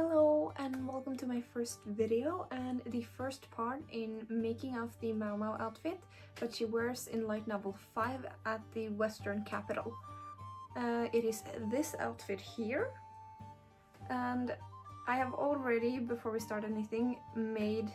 Hello and welcome to my first video and the first part in making of the Maomao outfit that she wears in light novel 5 at the Western capital. It is this outfit here, and I have already, before we start anything, made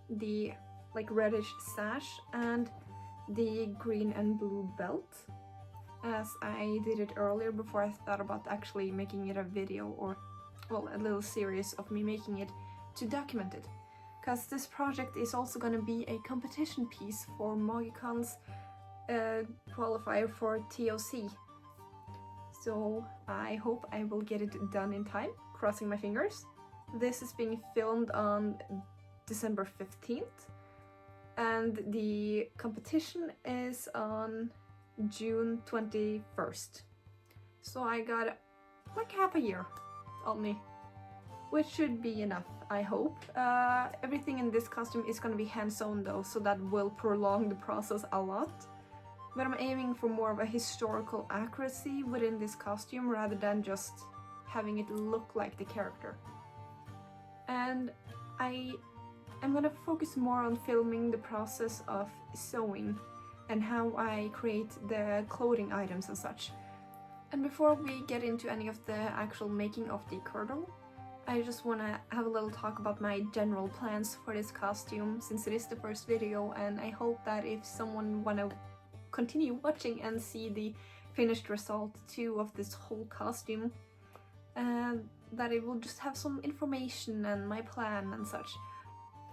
the reddish sash and the green and blue belt, as I did it earlier before I thought about actually making it a video or a little series of me making it to document it, because this project is also going to be a competition piece for Magicon's qualifier for TOC. So I hope I will get it done in time, crossing my fingers. This is being filmed on December 15th and the competition is on June 21st. So I got like half a year on me, which should be enough, I hope. Everything in this costume is going to be hand-sewn though, so that will prolong the process a lot. But I'm aiming for more of a historical accuracy within this costume rather than just having it look like the character. And I'm gonna focus more on filming the process of sewing and how I create the clothing items and such. And before we get into any of the actual making of the kirtle, I just want to have a little talk about my general plans for this costume, since it is the first video, and I hope that if someone want to continue watching and see the finished result too of this whole costume, that it will just have some information and my plan and such.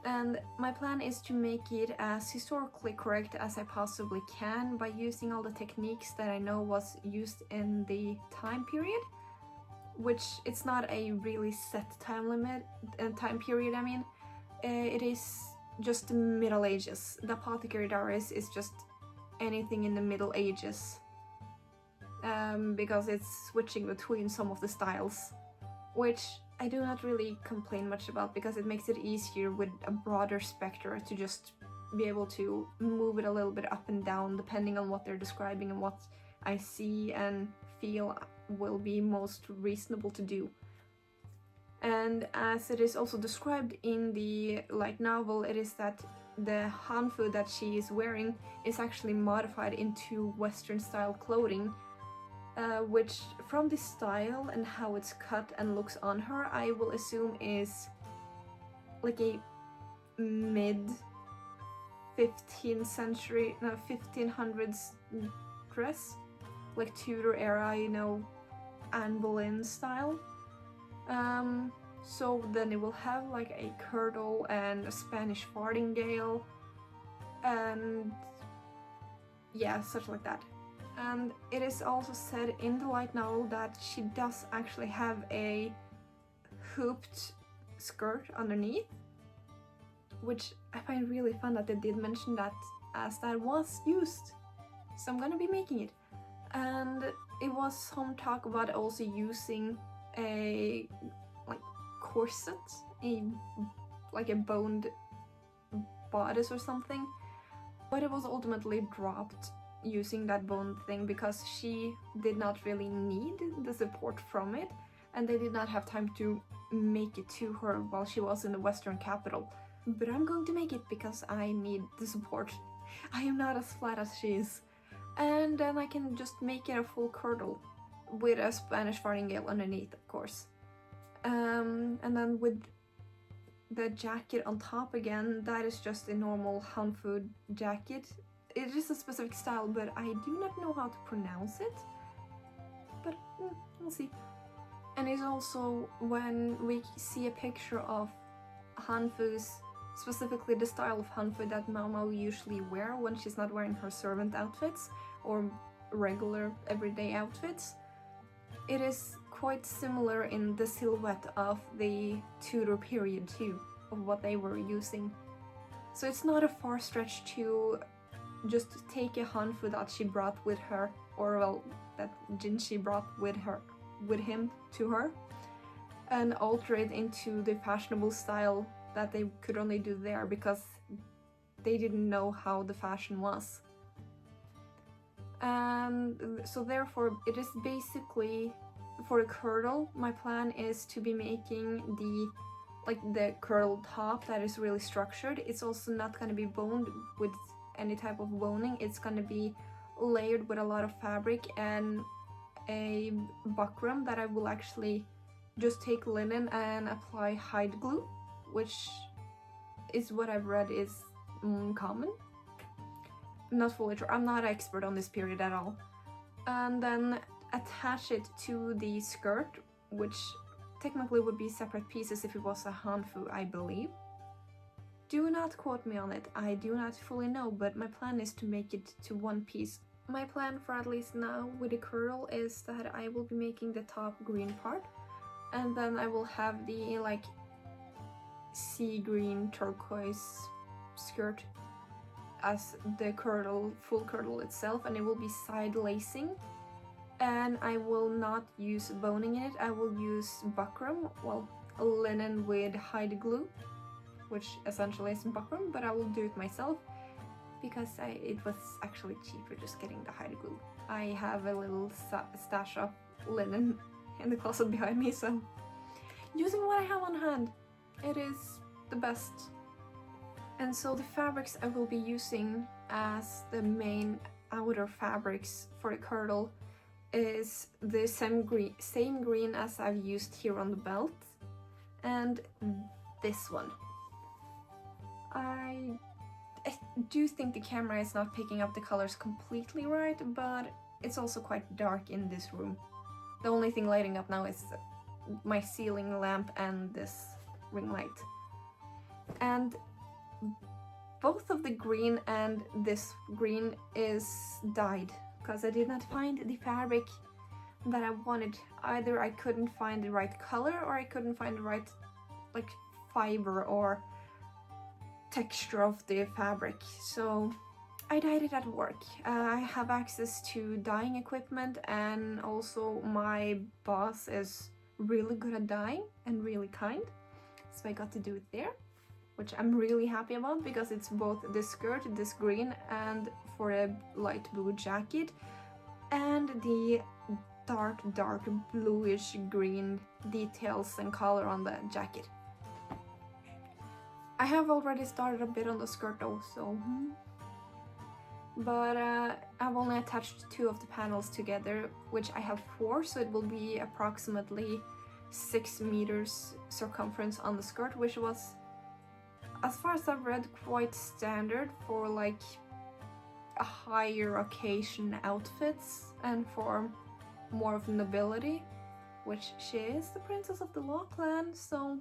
And my plan is to make it as historically correct as I possibly can by using all the techniques that I know was used in the time period, which it's not a really set time limit and time period. I mean, it is just the Middle Ages. The apothecary diaries is just anything in the Middle Ages, because it's switching between some of the styles, which I do not really complain much about, because it makes it easier with a broader spectrum to just be able to move it a little bit up and down depending on what they're describing and what I see and feel will be most reasonable to do. And as it is also described in the light novel, it is that the hanfu that she is wearing is actually modified into Western style clothing, which from the style and how it's cut and looks on her, I will assume is like a mid 1500s dress, like Tudor era, you know, Anne Boleyn style. So then it will have like a kirtle and a Spanish farthingale and yeah, such like that. And it is also said in the light novel that she does actually have a hooped skirt underneath, which I find really fun that they did mention that, as that was used. So I'm gonna be making it. And it was some talk about also using a corset, like a boned bodice or something, but it was ultimately dropped using that bone thing because she did not really need the support from it, and they did not have time to make it to her while she was in the Western capital. But I'm going to make it because I need the support. I am not as flat as she is. And then I can just make it a full kirtle with a Spanish farthingale underneath, of course. And then with the jacket on top again, that is just a normal hanfu jacket. It is a specific style, but I do not know how to pronounce it. But we'll see. And it's also when we see a picture of hanfus, specifically the style of hanfu that Maomao usually wear when she's not wearing her servant outfits or regular everyday outfits, it is quite similar in the silhouette of the Tudor period too, of what they were using. So it's not a far stretch to just take a hanfu that she brought with her, or well, that Jinshi brought with him to her, and alter it into the fashionable style that they could only do there because they didn't know how the fashion was. And so therefore it is basically, for the kirtle, my plan is to be making the kirtle top that is really structured. It's also not going to be boned with any type of boning. It's going to be layered with a lot of fabric and a buckram that I will actually just take linen and apply hide glue, which is what I've read is common. Not fully sure, I'm not an expert on this period at all. And then attach it to the skirt, which technically would be separate pieces if it was a hanfu, I believe. Do not quote me on it, I do not fully know, but my plan is to make it to one piece. My plan for at least now with the kirtle is that I will be making the top green part, and then I will have the like sea green turquoise skirt as the kirtle, full kirtle itself, and it will be side lacing. And I will not use boning in it, I will use buckram, well, linen with hide glue, which essentially is buckram, but I will do it myself because it was actually cheaper just getting the hide glue. I have a little stash of linen in the closet behind me, so using what I have on hand, it is the best. And so the fabrics I will be using as the main outer fabrics for the kirtle is the same green as I've used here on the belt, and this one. I do think the camera is not picking up the colors completely right, but it's also quite dark in this room. The only thing lighting up now is my ceiling lamp and this ring light. And both of the green and this green is dyed because I did not find the fabric that I wanted. Either I couldn't find the right color or I couldn't find the right like fiber or texture of the fabric, so I dyed it at work. I have access to dyeing equipment, and also my boss is really good at dyeing and really kind, so I got to do it there, which I'm really happy about because it's both the skirt, this green, and for a light blue jacket, and the dark bluish green details and color on the jacket. I have already started a bit on the skirt though, so but I've only attached 2 of the panels together, which I have 4, so it will be approximately 6 meters circumference on the skirt, which was, as far as I've read, quite standard for like a higher occasion outfits and for more of nobility, which she is the princess of the Law Clan, so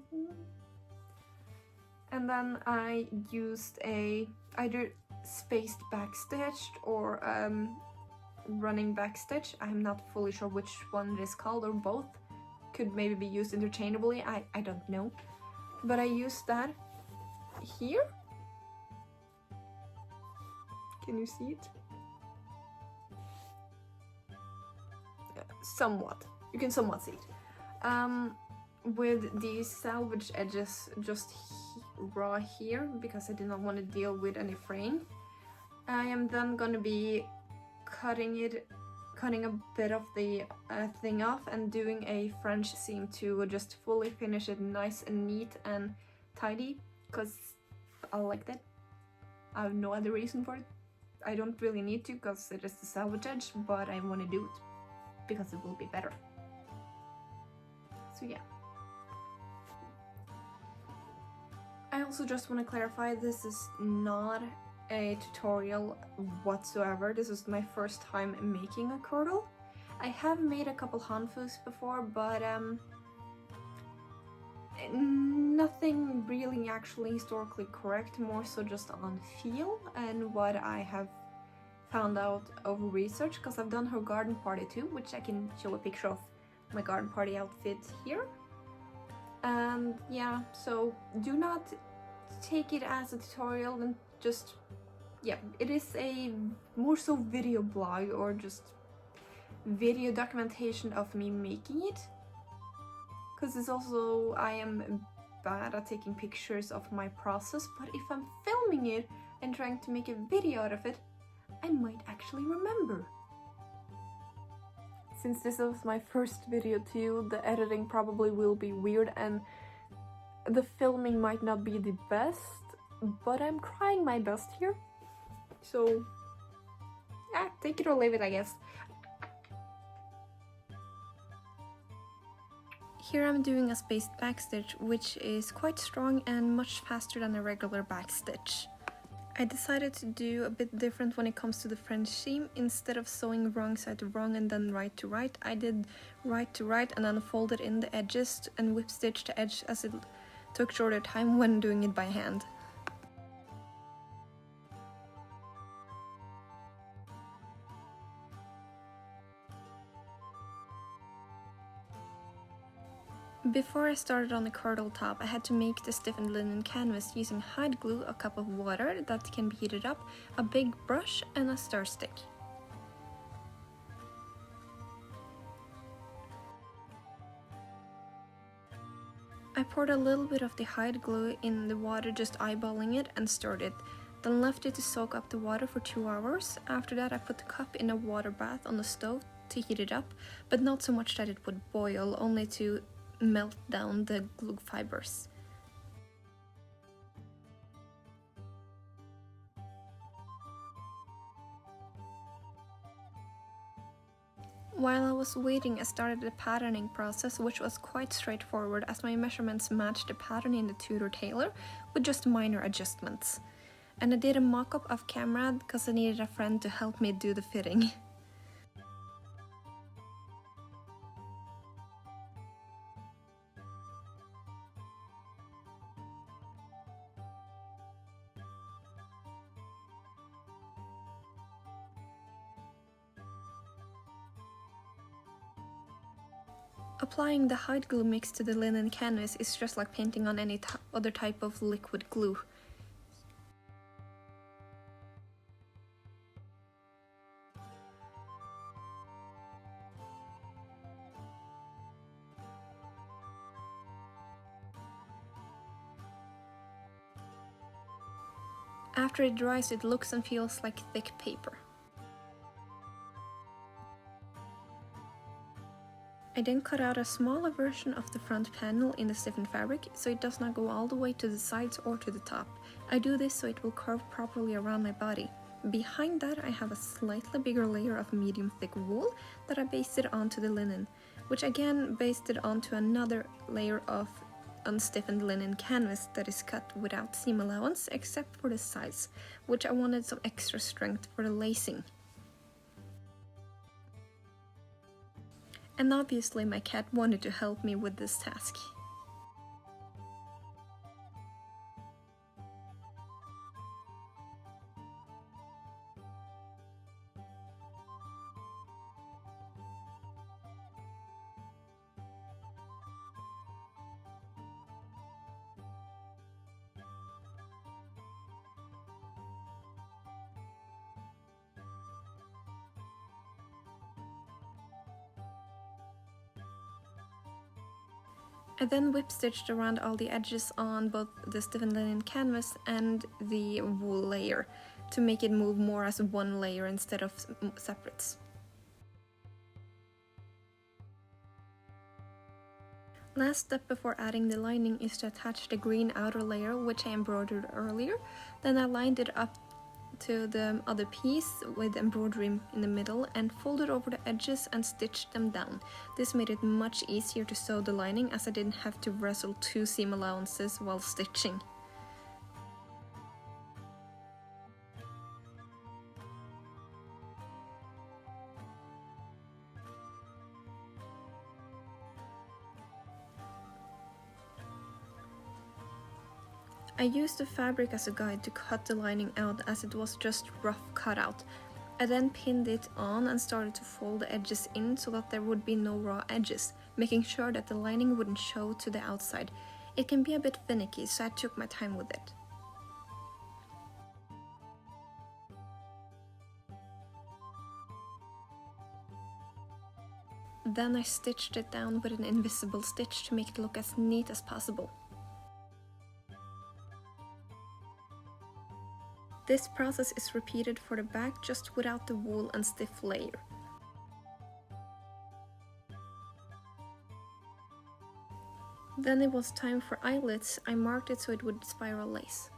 And then I used a either spaced backstitched or running backstitch. I'm not fully sure which one it is called, or both could maybe be used interchangeably, I don't know. But I used that here. Can you see it? Somewhat. You can somewhat see it. With the salvage edges just raw here, because I did not want to deal with any fraying. I am then going to be cutting a bit of the thing off and doing a French seam to just fully finish it nice and neat and tidy, because I like that. I have no other reason for it. I don't really need to because it is the salvage edge, but I want to do it because it will be better. So yeah. I also just want to clarify, this is not a tutorial whatsoever. This is my first time making a kirtle. I have made a couple hanfus before, but nothing really actually historically correct, more so just on feel and what I have found out over research, because I've done her garden party too, which I can show a picture of my garden party outfit here. And yeah, so do not take it as a tutorial, and just, yeah, it is a more so video blog or just video documentation of me making it, because it's also, I am bad at taking pictures of my process, but if I'm filming it and trying to make a video out of it, I might actually remember. Since this was my first video too, the editing probably will be weird and the filming might not be the best, but I'm trying my best here. So, yeah, take it or leave it, I guess. Here I'm doing a spaced backstitch, which is quite strong and much faster than a regular backstitch. I decided to do a bit different when it comes to the French seam. Instead of sewing wrong side to wrong and then right to right, I did right to right and then folded in the edges and whip stitched the edge, as it took shorter time when doing it by hand. Before I started on the kirtle top, I had to make the stiffened linen canvas using hide glue, a cup of water that can be heated up, a big brush and a stir stick. I poured a little bit of the hide glue in the water, just eyeballing it, and stirred it. Then left it to soak up the water for 2 hours. After that I put the cup in a water bath on the stove to heat it up, but not so much that it would boil, only to melt down the glue fibers. While I was waiting, I started the patterning process, which was quite straightforward as my measurements matched the pattern in the Tudor tailor with just minor adjustments. And I did a mock-up off camera because I needed a friend to help me do the fitting. Applying the hide glue mix to the linen canvas is just like painting on any other type of liquid glue. After it dries, it looks and feels like thick paper. I then cut out a smaller version of the front panel in the stiffened fabric, so it does not go all the way to the sides or to the top. I do this so it will curve properly around my body. Behind that I have a slightly bigger layer of medium thick wool that I basted onto the linen, which again basted onto another layer of unstiffened linen canvas that is cut without seam allowance except for the sides, which I wanted some extra strength for the lacing. And obviously my cat wanted to help me with this task. I then whip stitched around all the edges on both the stiffened linen canvas and the wool layer to make it move more as one layer instead of separates. Last step before adding the lining is to attach the green outer layer, which I embroidered earlier. Then I lined it up to the other piece with embroidery in the middle and folded over the edges and stitched them down. This made it much easier to sew the lining as I didn't have to wrestle 2 seam allowances while stitching. I used the fabric as a guide to cut the lining out as it was just rough cutout. I then pinned it on and started to fold the edges in so that there would be no raw edges, making sure that the lining wouldn't show to the outside. It can be a bit finicky, so I took my time with it. Then I stitched it down with an invisible stitch to make it look as neat as possible. This process is repeated for the back, just without the wool and stiff layer. Then it was time for eyelets. I marked it so it would spiral lace.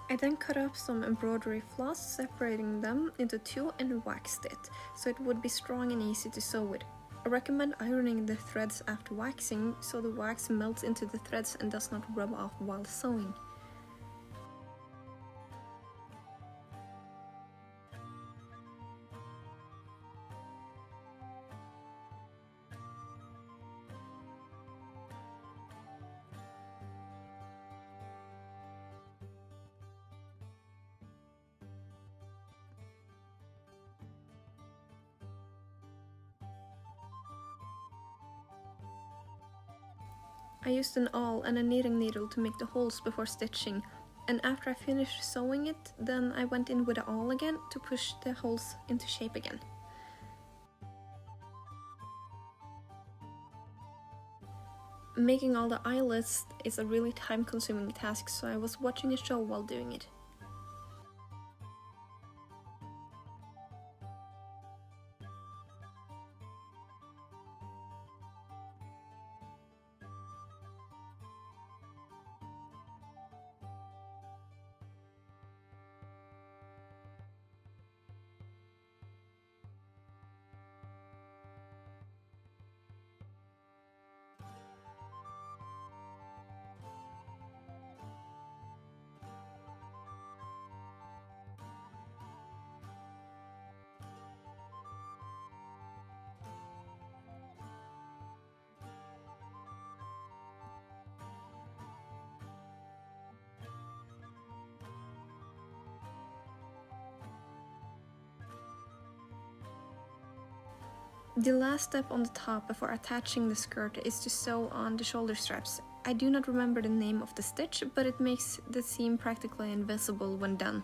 I then cut up some embroidery floss, separating them into two and waxed it, so it would be strong and easy to sew with. I recommend ironing the threads after waxing, so the wax melts into the threads and does not rub off while sewing. I used an awl and a knitting needle to make the holes before stitching, and after I finished sewing it, then I went in with the awl again to push the holes into shape again. Making all the eyelets is a really time-consuming task, so I was watching a show while doing it. The last step on the top before attaching the skirt is to sew on the shoulder straps. I do not remember the name of the stitch, but it makes the seam practically invisible when done.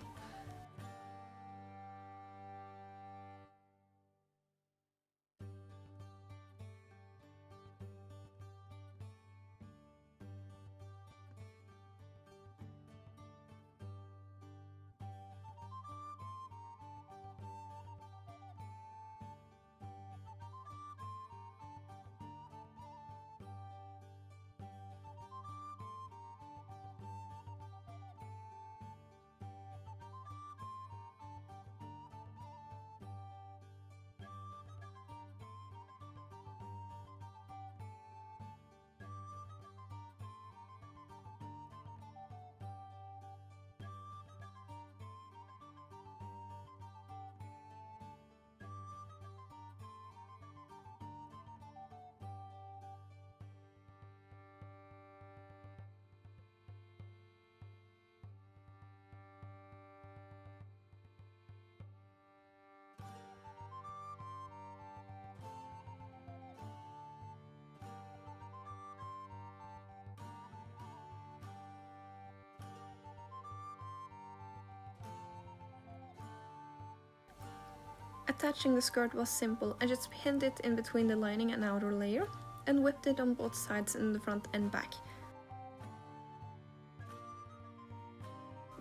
Attaching the skirt was simple. I just pinned it in between the lining and outer layer and whipped it on both sides in the front and back.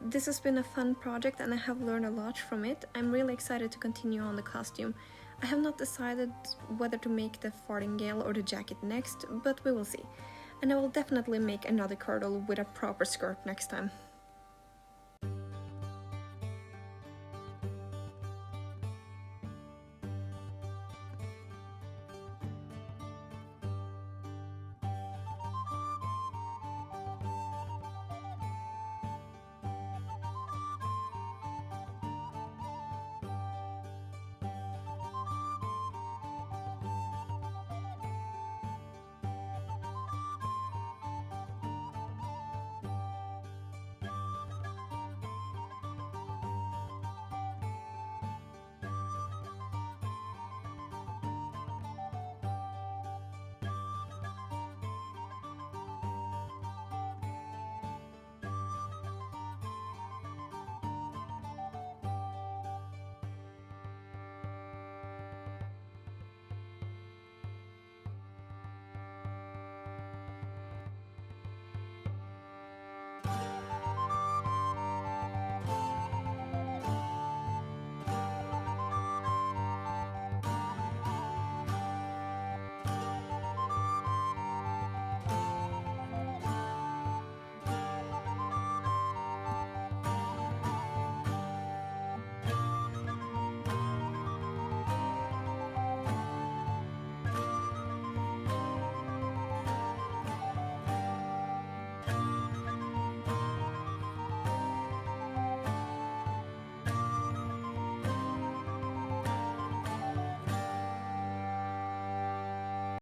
This has been a fun project and I have learned a lot from it. I'm really excited to continue on the costume. I have not decided whether to make the farthingale or the jacket next, but we will see. And I will definitely make another kirtle with a proper skirt next time.